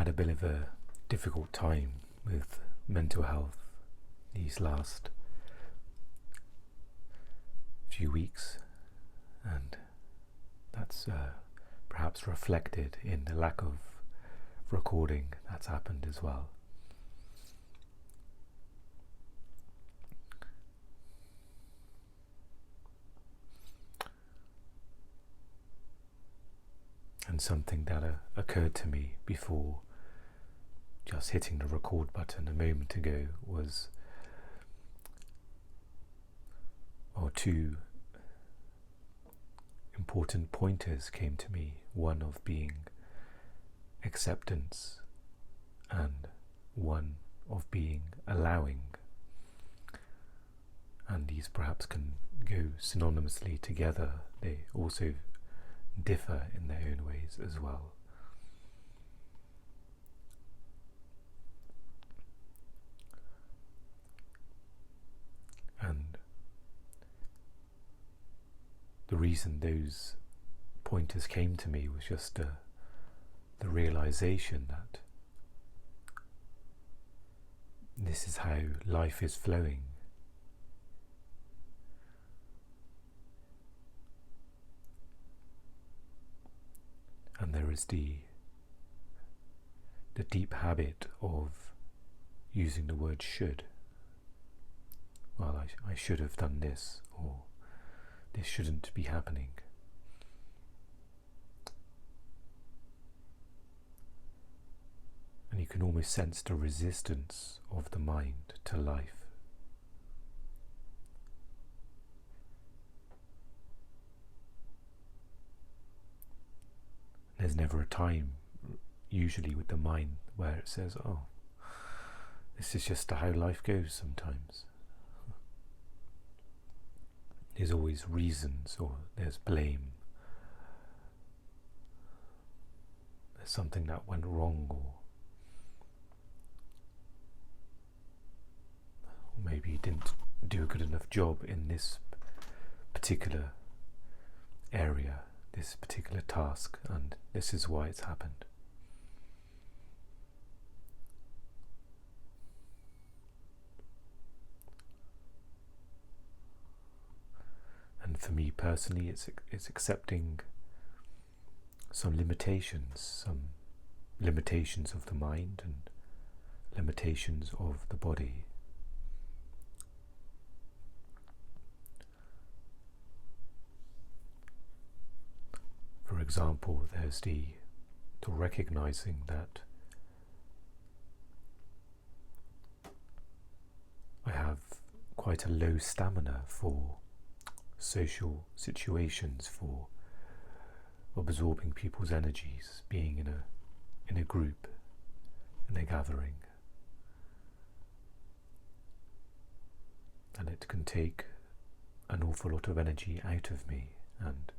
had a bit of a difficult time with mental health these last few weeks, and that's perhaps reflected in the lack of recording that's happened as well. And something that occurred to me before just hitting the record button a moment ago was, or two important pointers came to me, one of being acceptance and one of being allowing. And these perhaps can go synonymously together. They also differ in their own ways as well. And the reason those pointers came to me was just the realization that this is how life is flowing. And there is the deep habit of using the word should. Well, I should have done this, or this shouldn't be happening. And you can almost sense the resistance of the mind to life. There's never a time, usually with the mind, where it says, oh, this is just how life goes sometimes. There's always reasons, or there's blame. There's something that went wrong, or maybe you didn't do a good enough job in this particular area, this particular task, and this is why it's happened. And for me personally, it's accepting some limitations of the mind and limitations of the body. For example, there's the recognizing that I have quite a low stamina for social situations, for absorbing people's energies, being in a group, in a gathering. And it can take an awful lot of energy out of me, and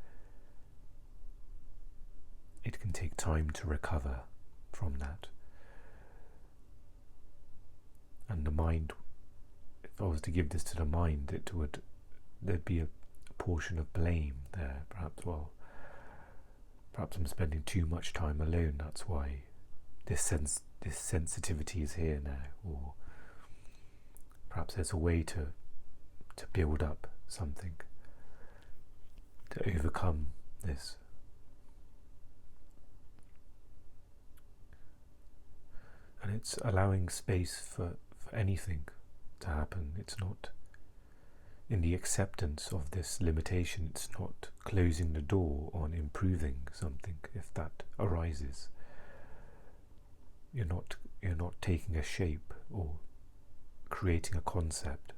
it can take time to recover from that. And the mind, if I was to give this to the mind, there'd be a portion of blame there. Perhaps I'm spending too much time alone, that's why this sensitivity is here now. Or perhaps there's a way to build up something, to overcome this. And it's allowing space for anything to happen. It's not, in the acceptance of this limitation, it's not closing the door on improving something if that arises. You're not taking a shape or creating a concept.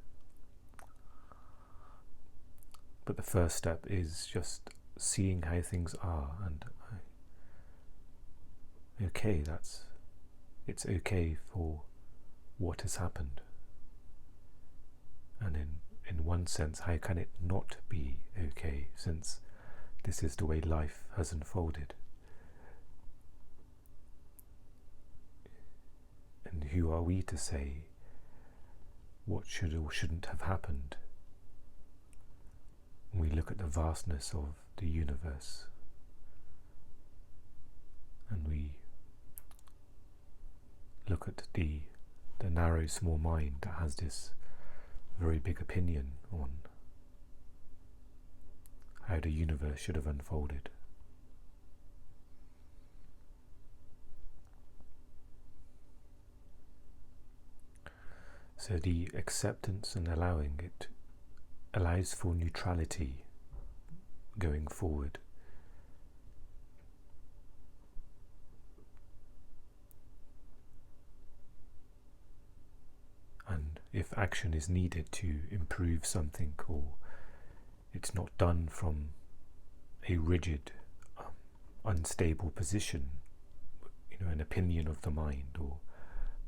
But the first step is just seeing how things are, and okay, it's okay for what has happened. And in one sense, how can it not be okay, since this is the way life has unfolded? And who are we to say what should or shouldn't have happened? When we look at the vastness of the universe, and we look at the narrow, small mind that has this very big opinion on how the universe should have unfolded. So the acceptance and allowing it allows for neutrality going forward. And if action is needed to improve something, or it's not done from a rigid, unstable position, an opinion of the mind or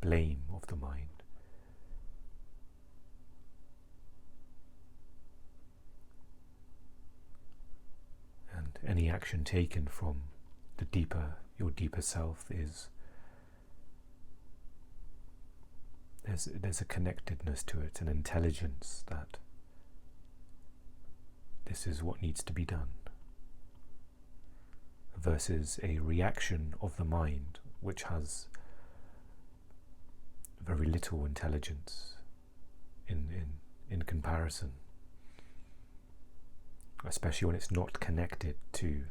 blame of the mind, and any action taken from your deeper self is there's a connectedness to it, an intelligence that this is what needs to be done, versus a reaction of the mind which has very little intelligence in comparison, especially when it's not connected to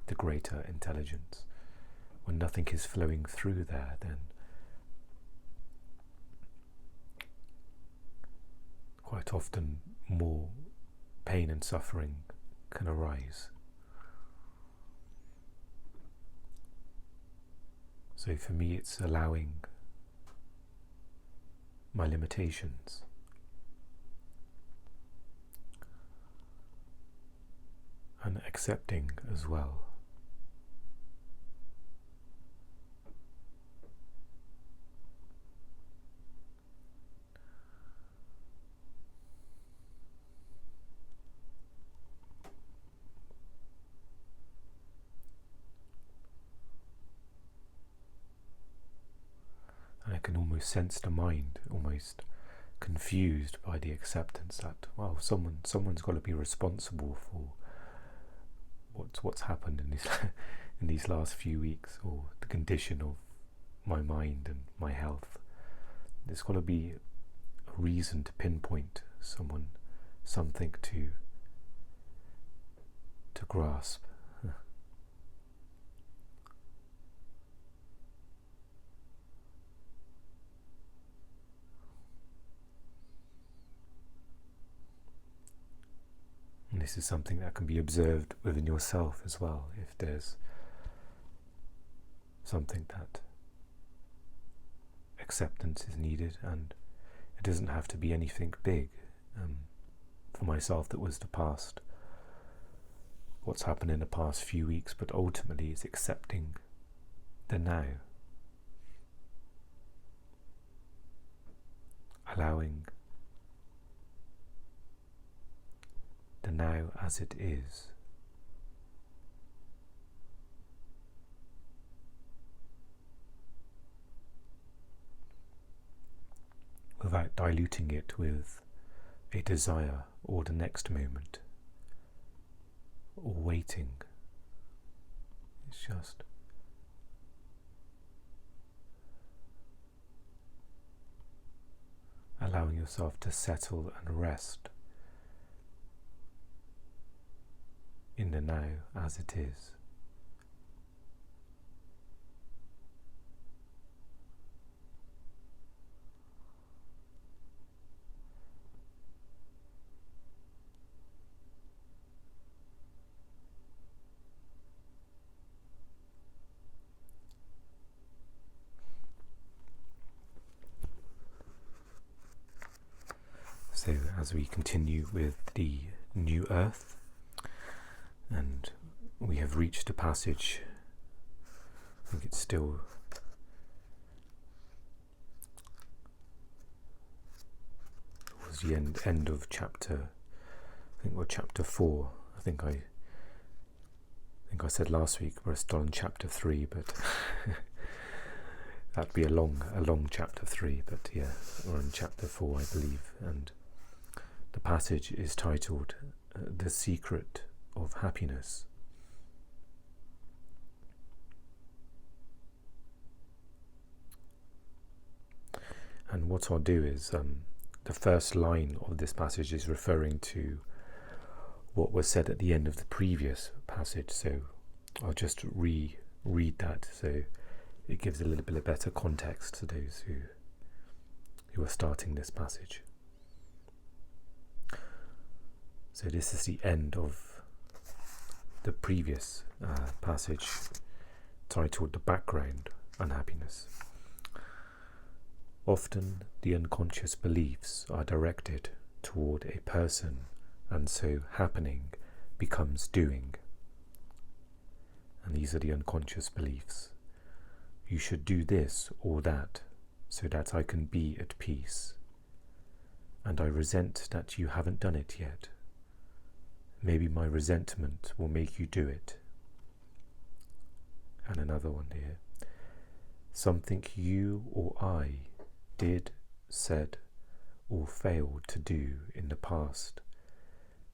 the greater intelligence. When nothing is flowing through there, then quite often more pain and suffering can arise. So for me, it's allowing my limitations, and accepting as well. And I can almost sense the mind almost confused by the acceptance that, well, someone's got to be responsible for what's happened in these last few weeks, or the condition of my mind and my health. There's got to be a reason to pinpoint something to grasp. And this is something that can be observed within yourself as well, if there's something that acceptance is needed, and it doesn't have to be anything big. For myself, that was the past, what's happened in the past few weeks, but ultimately it's accepting the now, allowing the now as it is. Without diluting it with a desire or the next moment or waiting. It's just allowing yourself to settle and rest in the now as it is. So as we continue with the new earth, and we have reached a passage, I think it's still towards the end of chapter, I think we're chapter 4. I think I said last week we're still on chapter 3, but that'd be a long chapter 3, but yeah, we're on chapter 4, I believe, and the passage is titled The Secret of Happiness. what I'll do is, the first line of this passage is referring to what was said at the end of the previous passage, so I'll just read that so it gives a little bit of better context to those who are starting this passage. So this is the end of the previous passage, titled The Background Unhappiness. Often the unconscious beliefs are directed toward a person, and so happening becomes doing. And these are the unconscious beliefs. You should do this or that, so that I can be at peace. And I resent that you haven't done it yet. Maybe my resentment will make you do it. And another one here. Something you or I did, said, or failed to do in the past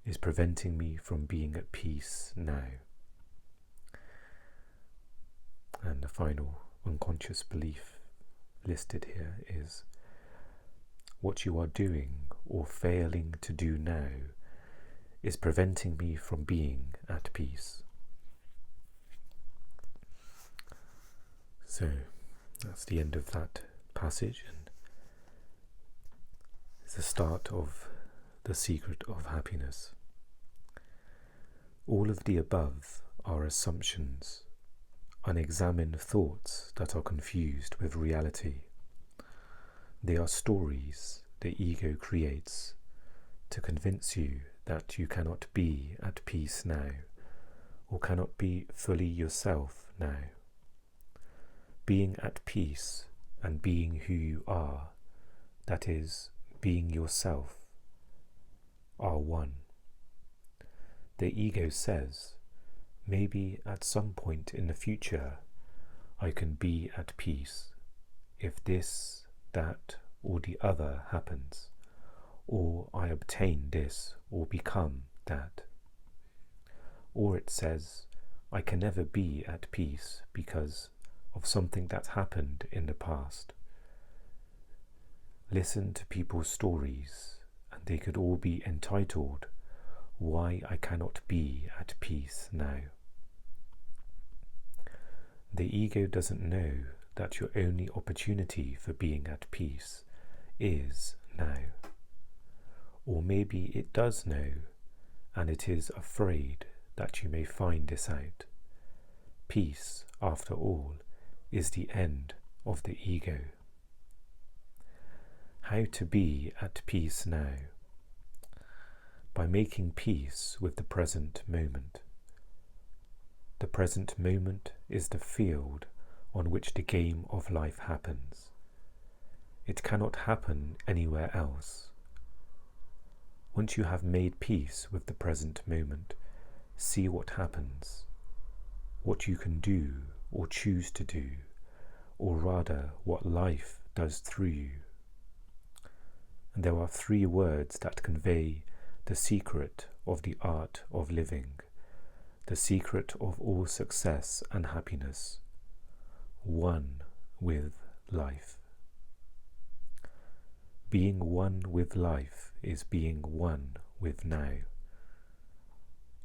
is preventing me from being at peace now. And the final unconscious belief listed here is, what you are doing or failing to do now is preventing me from being at peace. So that's the end of that passage, and it's the start of the secret of happiness. All of the above are assumptions, unexamined thoughts that are confused with reality. They are stories the ego creates to convince you that you cannot be at peace now, or cannot be fully yourself now. Being at peace and being who you are, that is, being yourself, are one. The ego says, maybe at some point in the future I can be at peace if this, that, or the other happens, or I obtain this or become that. Or it says, I can never be at peace because of something that happened in the past. Listen to people's stories, and they could all be entitled, Why I Cannot Be at Peace Now. The ego doesn't know that your only opportunity for being at peace is now. Or maybe it does know, and it is afraid that you may find this out. Peace, after all, is the end of the ego. How to be at peace now? By making peace with the present moment. The present moment is the field on which the game of life happens. It cannot happen anywhere else. Once you have made peace with the present moment, see what happens, what you can do or choose to do, or rather what life does through you. And there are 3 words that convey the secret of the art of living, the secret of all success and happiness: one with life. Being one with life is being one with now.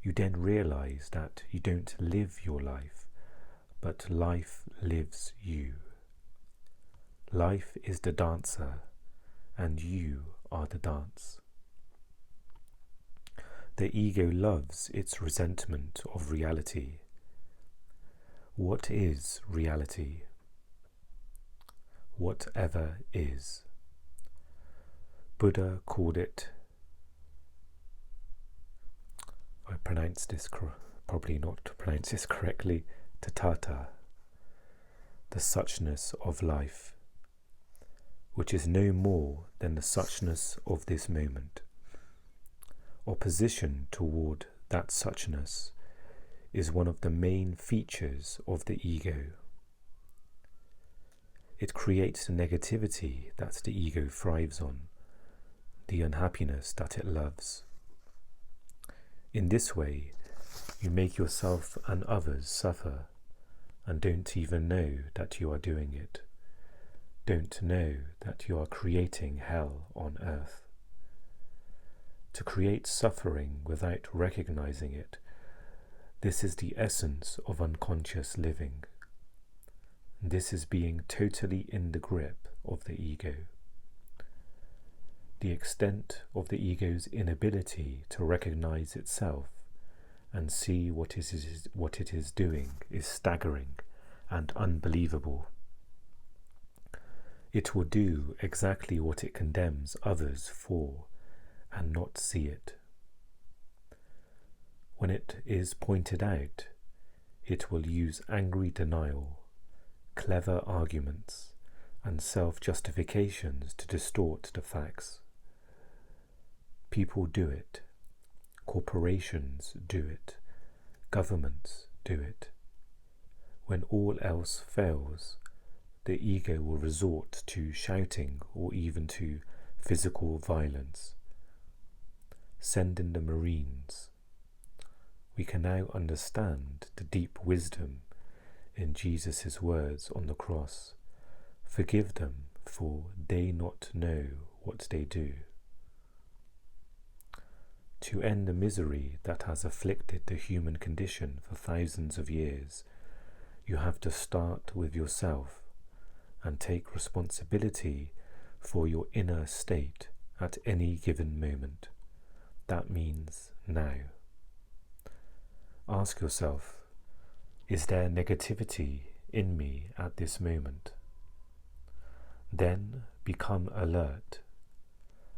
You then realize that you don't live your life, but life lives you. Life is the dancer, and you are the dance. The ego loves its resentment of reality. What is reality? Whatever is. Buddha called it, I pronounce this probably not pronounce this correctly, tathata, the suchness of life, which is no more than the suchness of this moment. Opposition toward that suchness is one of the main features of the ego. It creates the negativity that the ego thrives on, the unhappiness that it loves. In this way, you make yourself and others suffer and don't even know that you are doing it. don't know that you are creating hell on earth. To create suffering without recognizing it, this is the essence of unconscious living. This is being totally in the grip of the ego. The extent of the ego's inability to recognize itself and see what it is doing is staggering and unbelievable. It will do exactly what it condemns others for and not see it. When it is pointed out, it will use angry denial, clever arguments, and self-justifications to distort the facts. People do it. Corporations do it. Governments do it. When all else fails, the ego will resort to shouting or even to physical violence. Send in the Marines. We can now understand the deep wisdom in Jesus' words on the cross. Forgive them, for they not know what they do. To end the misery that has afflicted the human condition for thousands of years, you have to start with yourself and take responsibility for your inner state at any given moment. That means now. Ask yourself, is there negativity in me at this moment? Then become alert,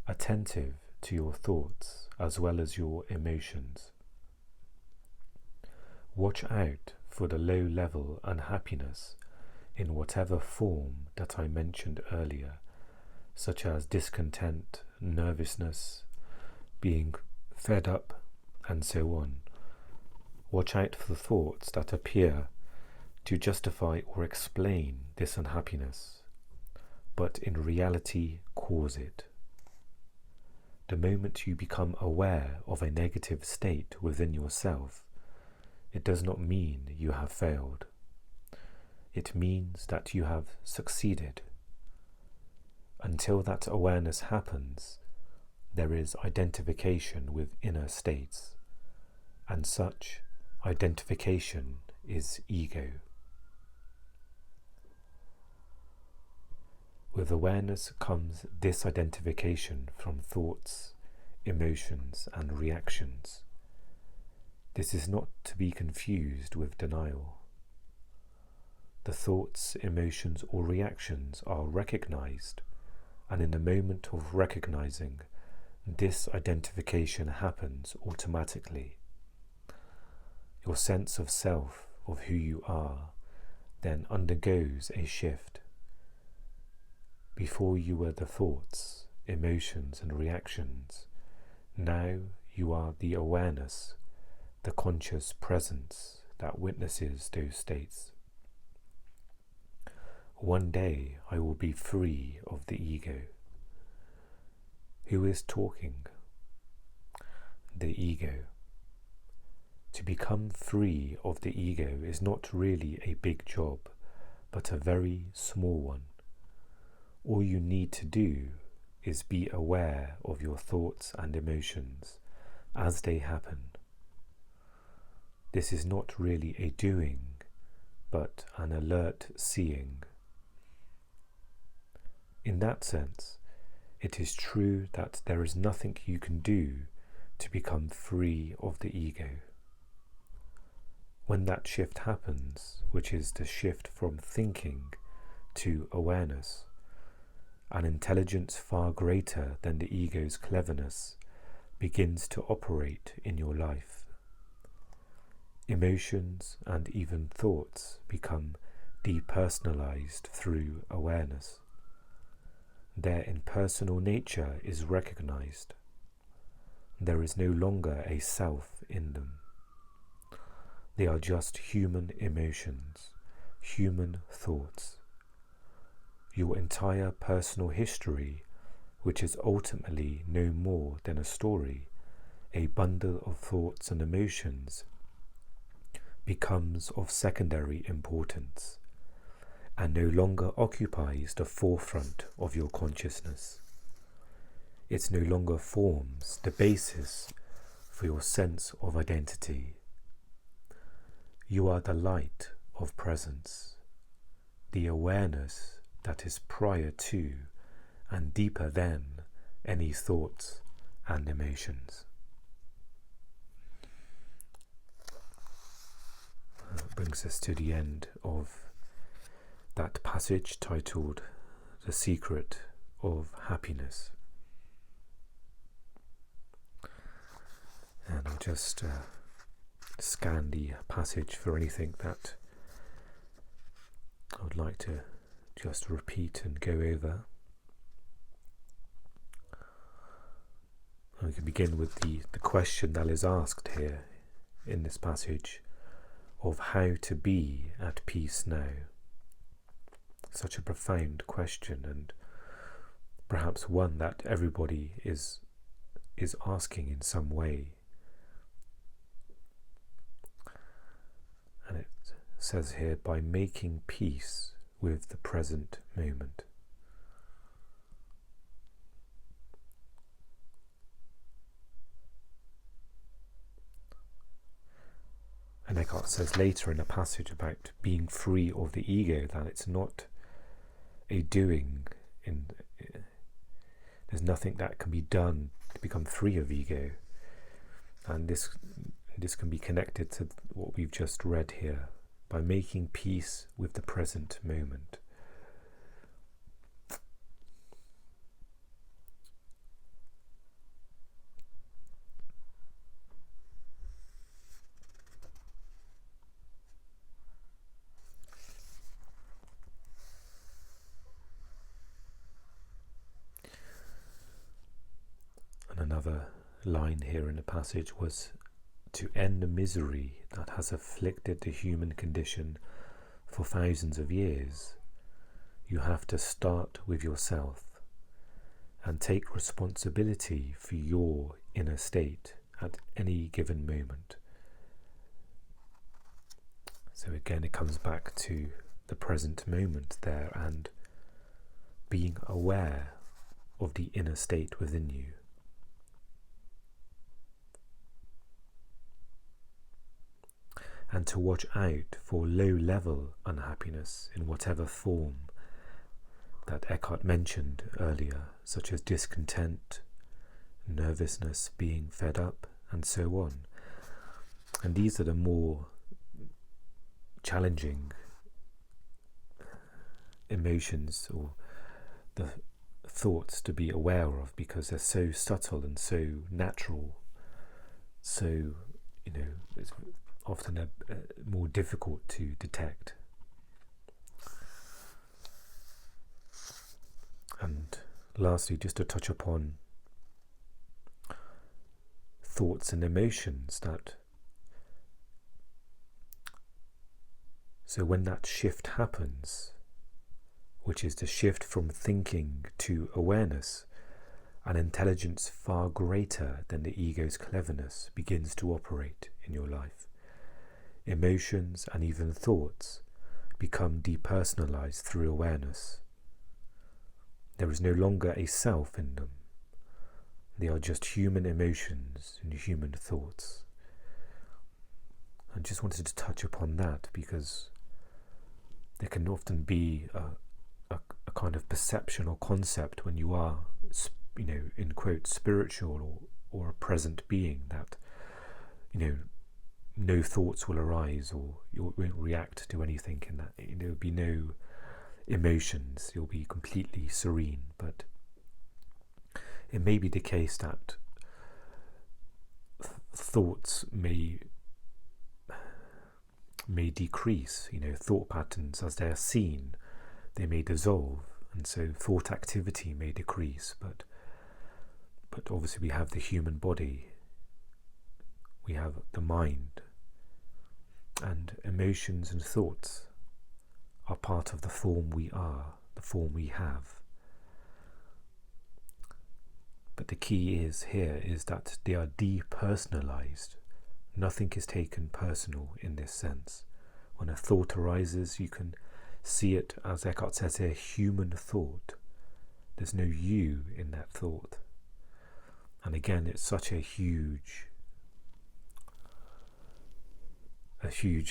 attentive to your thoughts as well as your emotions. Watch out for the low-level unhappiness in whatever form that I mentioned earlier, such as discontent, nervousness, being fed up, and so on. Watch out for the thoughts that appear to justify or explain this unhappiness, but in reality cause it. The moment you become aware of a negative state within yourself, it does not mean you have failed. It means that you have succeeded. Until that awareness happens, there is identification with inner states, and such identification is ego. With awareness comes disidentification from thoughts, emotions, and reactions. This is not to be confused with denial. The thoughts, emotions, or reactions are recognized, and in the moment of recognizing, disidentification happens automatically. Your sense of self, of who you are, then undergoes a shift. Before you were the thoughts, emotions, and reactions. Now you are the awareness, the conscious presence that witnesses those states. One day I will be free of the ego. Who is talking? The ego. To become free of the ego is not really a big job, but a very small one. All you need to do is be aware of your thoughts and emotions as they happen. This is not really a doing, but an alert seeing. In that sense, it is true that there is nothing you can do to become free of the ego. When that shift happens, which is the shift from thinking to awareness, an intelligence far greater than the ego's cleverness begins to operate in your life. Emotions and even thoughts become depersonalized through awareness. Their impersonal nature is recognized. There is no longer a self in them. They are just human emotions, human thoughts. Your entire personal history, which is ultimately no more than a story, a bundle of thoughts and emotions, becomes of secondary importance. and no longer occupies the forefront of your consciousness. It no longer forms the basis for your sense of identity. You are the light of presence, the awareness that is prior to and deeper than any thoughts and emotions. That brings us to the end of that passage titled The Secret of Happiness. And I'll just scan the passage for anything that I would like to just repeat and go over. And we can begin with the question that is asked here in this passage of how to be at peace now. Such a profound question, and perhaps one that everybody is asking in some way. And it says here, by making peace with the present moment. And Eckhart says later in a passage about being free of the ego that it's not a doing. There's nothing that can be done to become free of ego. And this can be connected to what we've just read here, by making peace with the present moment. And another line here in the passage was, to end the misery that has afflicted the human condition for thousands of years, you have to start with yourself and take responsibility for your inner state at any given moment. So again, it comes back to the present moment there and being aware of the inner state within you. And to watch out for low-level unhappiness in whatever form that Eckhart mentioned earlier, such as discontent, nervousness, being fed up, and so on. And these are the more challenging emotions or the thoughts to be aware of, because they're so subtle and so natural, so, it's often more difficult to detect. And lastly, just to touch upon thoughts and emotions, so when that shift happens, which is the shift from thinking to awareness, an intelligence far greater than the ego's cleverness begins to operate in your life. Emotions and even thoughts become depersonalized through awareness. There is no longer a self in them. They are just human emotions and human thoughts. I just wanted to touch upon that because there can often be a kind of perception or concept when you are, in quote, spiritual or a present being, that, no thoughts will arise or you won't react to anything in that. There will be no emotions. You'll be completely serene. But it may be the case that thoughts may decrease. Thought patterns, as they are seen, they may dissolve, and so thought activity may decrease. But obviously we have the human body, we have the mind, and emotions and thoughts are part of the form we are, the form we have. But the key is that they are depersonalized. Nothing is taken personal in this sense. When a thought arises, you can See it, as Eckhart says here, human thought. There's no you in that thought. And again, it's such a huge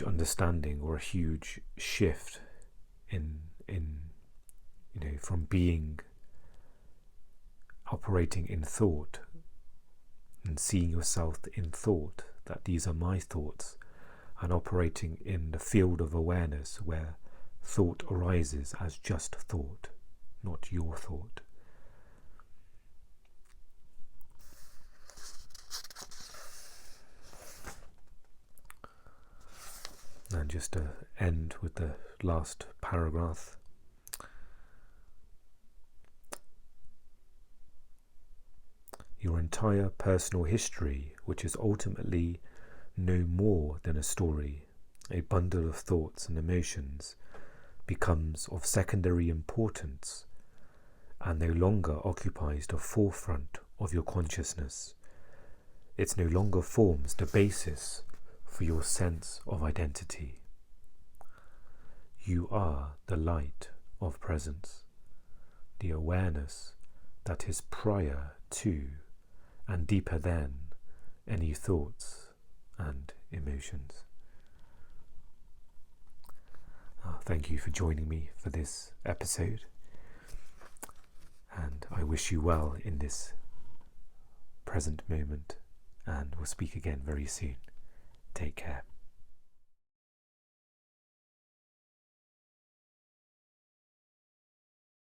understanding, or a huge shift in from being operating in thought and seeing yourself in thought, that these are my thoughts, and operating in the field of awareness where thought arises as just thought, not your thought. And just to end with the last paragraph. Your entire personal history, which is ultimately no more than a story, a bundle of thoughts and emotions, becomes of secondary importance and no longer occupies the forefront of your consciousness. It no longer forms the basis for your sense of identity. You are the light of presence, the awareness that is prior to and deeper than any thoughts and emotions. Thank you for joining me for this episode, and I wish you well in this present moment, and we'll speak again very soon. Take care.